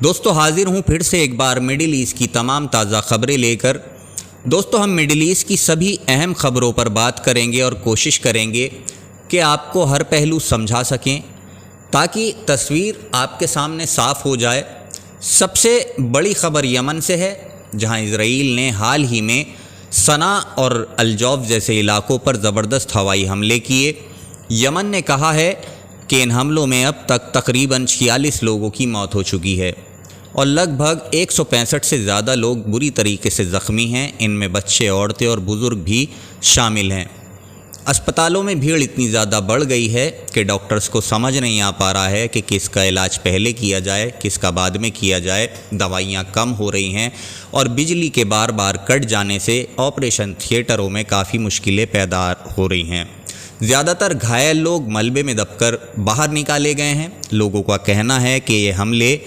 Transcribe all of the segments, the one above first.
दोस्तों हाजिर हूँ फिर से एक बार मिडिल ईस्ट की तमाम ताज़ा खबरें लेकर। दोस्तों हम मिडिल ईस्ट की सभी अहम खबरों पर बात करेंगे और कोशिश करेंगे कि आपको हर पहलू समझा सकें ताकि तस्वीर आपके सामने साफ़ हो जाए। सबसे बड़ी खबर यमन से है, जहां इजराइल ने हाल ही में सना और अलजौफ जैसे इलाकों पर ज़बरदस्त हवाई हमले किए। यमन ने कहा है कि इन हमलों में अब तक तकरीबन 46 लोगों की मौत हो चुकी है और लगभग 165 से ज़्यादा लोग बुरी तरीके से ज़ख्मी हैं। इनमें बच्चे, औरतें और बुज़ुर्ग भी शामिल हैं। अस्पतालों में भीड़ इतनी ज़्यादा बढ़ गई है कि डॉक्टर्स को समझ नहीं आ पा रहा है कि किसका इलाज पहले किया जाए, किसका बाद में किया जाए। दवाइयाँ कम हो रही हैं और बिजली के बार बार कट जाने से ऑपरेशन थिएटरों में काफ़ी मुश्किलें पैदा हो रही हैं। ज़्यादातर घायल लोग मलबे में दबकर बाहर निकाले गए हैं। लोगों का कहना है कि ये हमले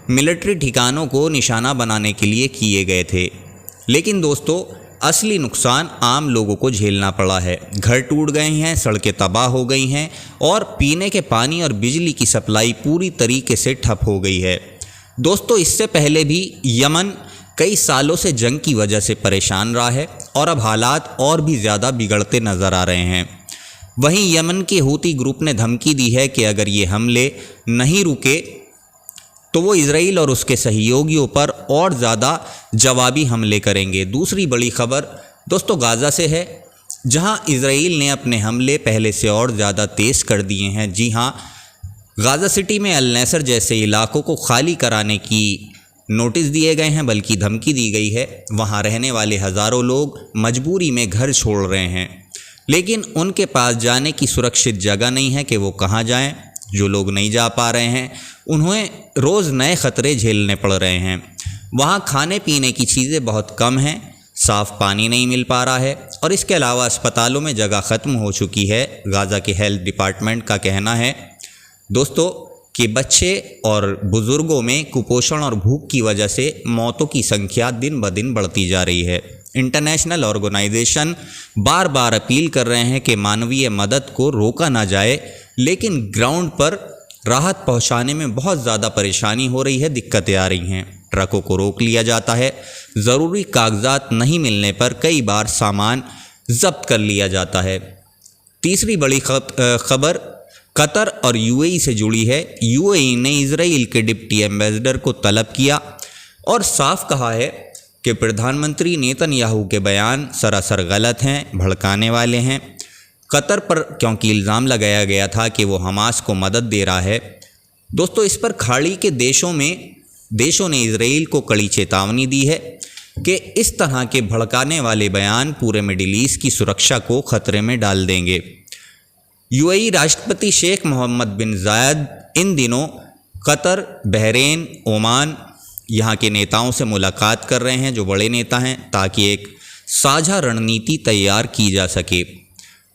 मिलिट्री ठिकानों को निशाना बनाने के लिए किए गए थे, लेकिन दोस्तों असली नुकसान आम लोगों को झेलना पड़ा है। घर टूट गए हैं, सड़कें तबाह हो गई हैं और पीने के पानी और बिजली की सप्लाई पूरी तरीके से ठप हो गई है। दोस्तों इससे पहले भी यमन कई सालों से जंग की वजह से परेशान रहा है और अब हालात और भी ज़्यादा बिगड़ते नज़र आ रहे हैं। वहीं यमन के हूती ग्रुप ने धमकी दी है कि अगर ये हमले नहीं रुके तो वो इजराइल और उसके सहयोगियों पर और ज़्यादा जवाबी हमले करेंगे। दूसरी बड़ी खबर दोस्तों गाज़ा से है, जहां इजराइल ने अपने हमले पहले से और ज़्यादा तेज़ कर दिए हैं। जी हां, गाज़ा सिटी में अल नसर जैसे इलाकों को खाली कराने की नोटिस दिए गए हैं, बल्कि धमकी दी गई है। वहां रहने वाले हज़ारों लोग मजबूरी में घर छोड़ रहे हैं, लेकिन उनके पास जाने की सुरक्षित जगह नहीं है कि वो कहाँ जाएं। जो लोग नहीं जा पा रहे हैं उन्हें रोज़ नए ख़तरे झेलने पड़ रहे हैं। वहाँ खाने पीने की चीज़ें बहुत कम हैं, साफ़ पानी नहीं मिल पा रहा है और इसके अलावा अस्पतालों में जगह ख़त्म हो चुकी है। गाज़ा के हेल्थ डिपार्टमेंट का कहना है दोस्तों कि बच्चे और बुज़ुर्गों में कुपोषण और भूख की वजह से मौतों की संख्या दिन ब दिन बढ़ती जा रही है। इंटरनेशनल ऑर्गेनाइजेशन बार बार अपील कर रहे हैं कि मानवीय मदद को रोका ना जाए, लेकिन ग्राउंड पर राहत पहुंचाने में बहुत ज़्यादा परेशानी हो रही है, दिक्कतें आ रही हैं। ट्रकों को रोक लिया जाता है, ज़रूरी कागजात नहीं मिलने पर कई बार सामान जब्त कर लिया जाता है। तीसरी बड़ी खबर कतर और यूएई से जुड़ी है। यूएई ने इजराइल के डिप्टी एम्बेसडर को तलब किया और साफ कहा है कि प्रधानमंत्री नेतन्याहू के बयान सरासर गलत हैं, भड़काने वाले हैं। कतर पर क्योंकि इल्ज़ाम लगाया गया था कि वो हमास को मदद दे रहा है। दोस्तों इस पर खाड़ी के देशों ने इजराइल को कड़ी चेतावनी दी है कि इस तरह के भड़काने वाले बयान पूरे मिडिल ईस्ट की सुरक्षा को खतरे में डाल देंगे। यूएई राष्ट्रपति शेख मोहम्मद बिन जायद इन दिनों कतर, बहरीन, ओमान यहाँ के नेताओं से मुलाकात कर रहे हैं, जो बड़े नेता हैं, ताकि एक साझा रणनीति तैयार की जा सके।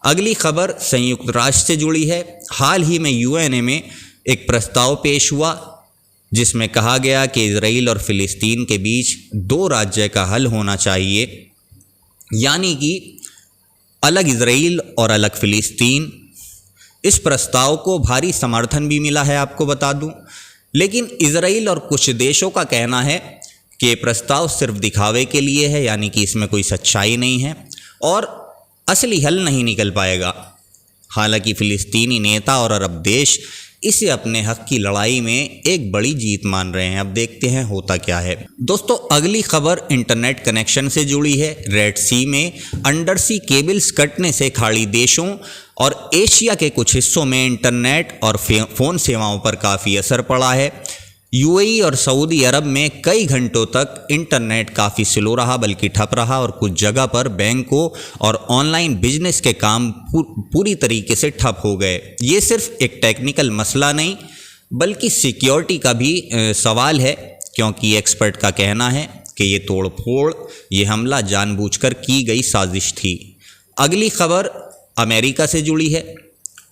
अगली खबर संयुक्त राष्ट्र से जुड़ी है। हाल ही में यूएनए में एक प्रस्ताव पेश हुआ जिसमें कहा गया कि इजराइल और फ़िलिस्तीन के बीच दो राज्य का हल होना चाहिए, यानी कि अलग इजराइल और अलग फ़िलिस्तीन। इस प्रस्ताव को भारी समर्थन भी मिला है, आपको बता दूं, लेकिन इजराइल और कुछ देशों का कहना है कि ये प्रस्ताव सिर्फ दिखावे के लिए है, यानी कि इसमें कोई सच्चाई नहीं है और असली हल नहीं निकल पाएगा। हालांकि फ़िलिस्तीनी नेता और अरब देश इसे अपने हक की लड़ाई में एक बड़ी जीत मान रहे हैं। अब देखते हैं होता क्या है। दोस्तों अगली खबर इंटरनेट कनेक्शन से जुड़ी है। रेड सी में अंडर सी केबल्स कटने से खाड़ी देशों और एशिया के कुछ हिस्सों में इंटरनेट और फ़ोन सेवाओं पर काफ़ी असर पड़ा है। यूएई और सऊदी अरब में कई घंटों तक इंटरनेट काफ़ी स्लो रहा, बल्कि ठप रहा और कुछ जगह पर बैंकों और ऑनलाइन बिजनेस के काम पूरी तरीके से ठप हो गए। ये सिर्फ एक टेक्निकल मसला नहीं बल्कि सिक्योरिटी का भी सवाल है, क्योंकि एक्सपर्ट का कहना है कि ये तोड़फोड़, ये हमला जानबूझकर की गई साजिश थी। अगली खबर अमेरिका से जुड़ी है,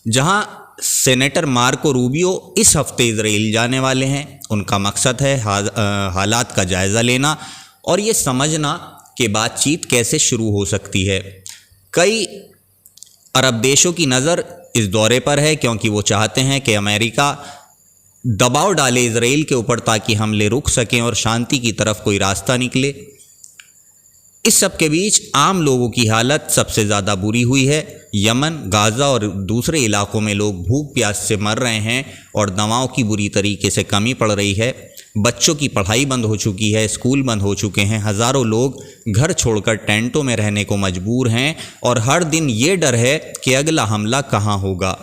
जहां सेनेटर मार्को रूबियो इस हफ्ते इजराइल जाने वाले हैं। उनका मकसद है हालात का जायज़ा लेना और ये समझना कि बातचीत कैसे शुरू हो सकती है। कई अरब देशों की नज़र इस दौरे पर है क्योंकि वो चाहते हैं कि अमेरिका दबाव डाले इजराइल के ऊपर ताकि हमले रुक सकें और शांति की तरफ कोई रास्ता निकले। इस सब के बीच आम लोगों की हालत सबसे ज़्यादा बुरी हुई है। यमन, गाज़ा और दूसरे इलाकों में लोग भूख प्यास से मर रहे हैं और दवाओं की बुरी तरीके से कमी पड़ रही है। बच्चों की पढ़ाई बंद हो चुकी है, स्कूल बंद हो चुके हैं, हज़ारों लोग घर छोड़कर टेंटों में रहने को मजबूर हैं और हर दिन ये डर है कि अगला हमला कहाँ होगा।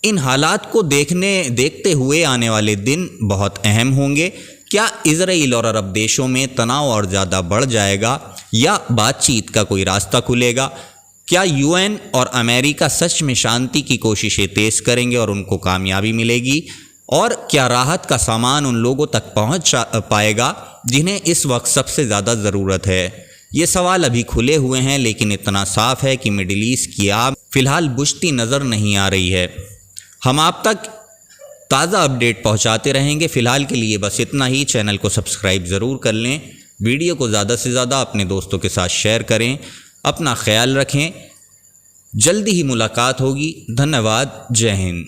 इन हालात को देखते हुए आने वाले दिन बहुत अहम होंगे। क्या इजराइल और अरब देशों में तनाव और ज़्यादा बढ़ जाएगा या बातचीत का कोई रास्ता खुलेगा? क्या यूएन और अमेरिका सच में शांति की कोशिशें तेज़ करेंगे और उनको कामयाबी मिलेगी? और क्या राहत का सामान उन लोगों तक पहुंच पाएगा जिन्हें इस वक्त सबसे ज़्यादा ज़रूरत है? ये सवाल अभी खुले हुए हैं, लेकिन इतना साफ है कि मिडिल ईस्ट की आग फ़िलहाल बुझती नज़र नहीं आ रही है। हम आप तक ताज़ा अपडेट पहुंचाते रहेंगे। फ़िलहाल के लिए बस इतना ही। चैनल को सब्सक्राइब ज़रूर कर लें, वीडियो को ज़्यादा से ज़्यादा अपने दोस्तों के साथ शेयर करें। अपना ख्याल रखें। जल्दी ही मुलाकात होगी। धन्यवाद। जय हिंद।